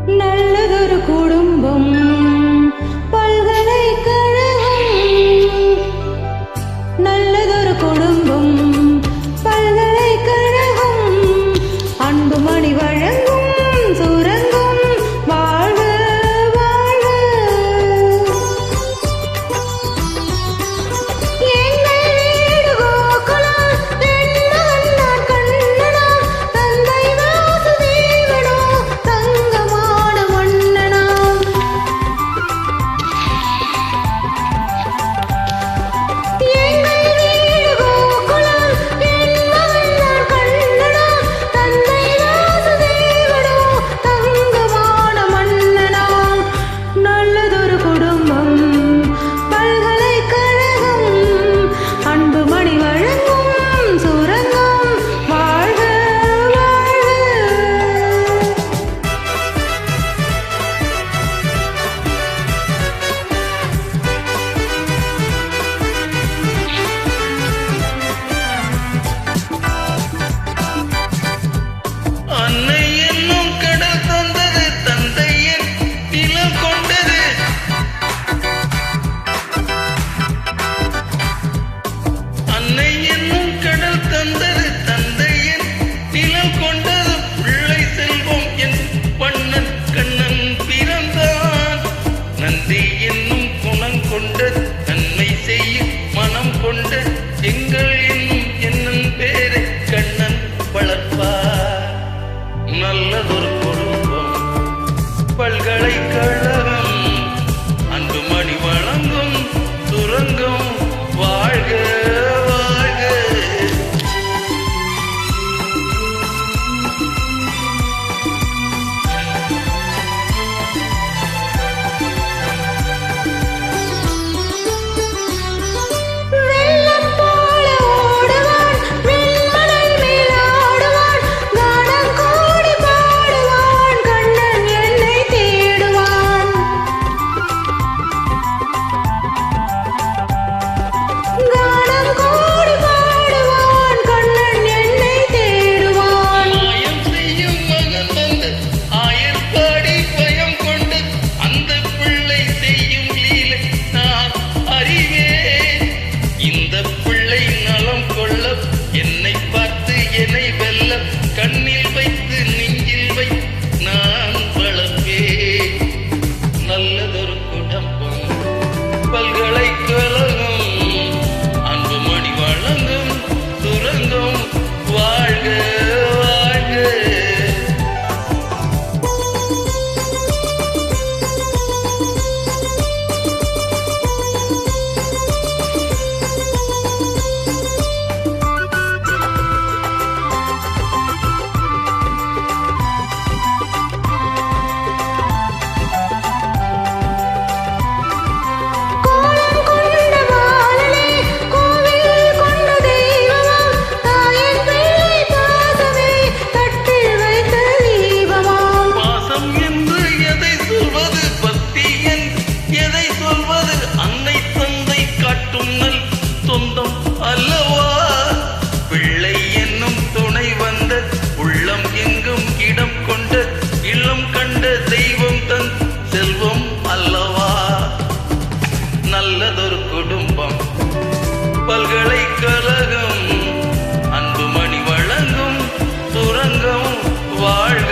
நல்லதொரு குடும்பம் பல்கலைக்கழகம், நல்லதொரு குடும்பம் பல்கலைக்கழகம், அன்புமணி வழங்கும் சுரங்கம் வாழ்க வாழ்க. எங்கள் வீடு கோகுலம், என் மகன் கண்ணனா, தந்தை வாசுதேவனோ தங்கமான மன்னனா. எங்கள் வீடு கோகுலம், என் மகன் கண்ணனா, தந்தை வாசுதேவனோ தங்கமான மன்னனா. நல்லதொரு குடும்பம் பல்கலைக்கழகம், அன்புமணி வழங்கும் சுரங்கம் வாழ்க வாழ்க. அன்னை என்னும் கடல் தந்தது, தந்தை என் நிலம் கொண்டது. அன்னை என்னும் கடல் தந்தது, தந்தை என் நிலம் கொண்டது. பிள்ளை செல்வம் என் பண்ணன் கண்ணன் பிறந்தான். நன்றி என்னும் குணம் கொண்ட, நன்மை செய்யும் மனம் கொண்ட, எங்கள் என்னும் என்னும் பேரை கண்ணன் வளர்ப்பார். நல்லதொரு குடும்பம் பல்கலைக்கழகம், அன்புமணி வழங்கும் சுரங்கம் வாழ்க வாழ்க. வெள்ளம் போல ஓடுவான், வெண்மணல் மேல் ஆடுவான், கானம் கூடி பாடுவான், கண்ணன் என்னை தேடுவான். கானம் கூடி பாடுவான், கண்ணன் என்னை தேடுவான். மாயம் செய்யும் மகன் வந்து ஆயர் பாடி பயம் கொண்டு, அந்த பிள்ளை செய்யும் லீலை நான் அறிவேன். இந்த பிள்ளை நலம் கொள்ள, என்னை பார்த்து என்னை வெல்ல, கண்ணில் வைத்து நெஞ்சில் வை நான் வளர்ப்பேன். நல்லதொரு குடும்பம் பல்கலைக்கழகம், அன்புமணி வழங்கும் சுரங்கம் வாழ்க வாழ்க. கோலம் கொண்ட பாலனே, கோவில் கொண்ட தெய்வமாம், தாயின் பிள்ளை பாசமே தட்டில் வைத்த தீபமாம். பாசம் என்று எதை சொல்வது, பக்தி என்று எதை சொல்வது, அன்னை தந்தை காட்டும் நல் சொந்தம் அல்லவா. பிள்ளை என்னும் துணை வந்த, உள்ளம் எங்கும் இடம் கொண்ட, இல்லம் கண்ட தெய்வம் தன் செல்வம் அல்லவா. நல்லதொரு குடும்பம் பல்கலைக்கழகம், அன்புமணி வழங்கும் சுரங்கம் வாழ்க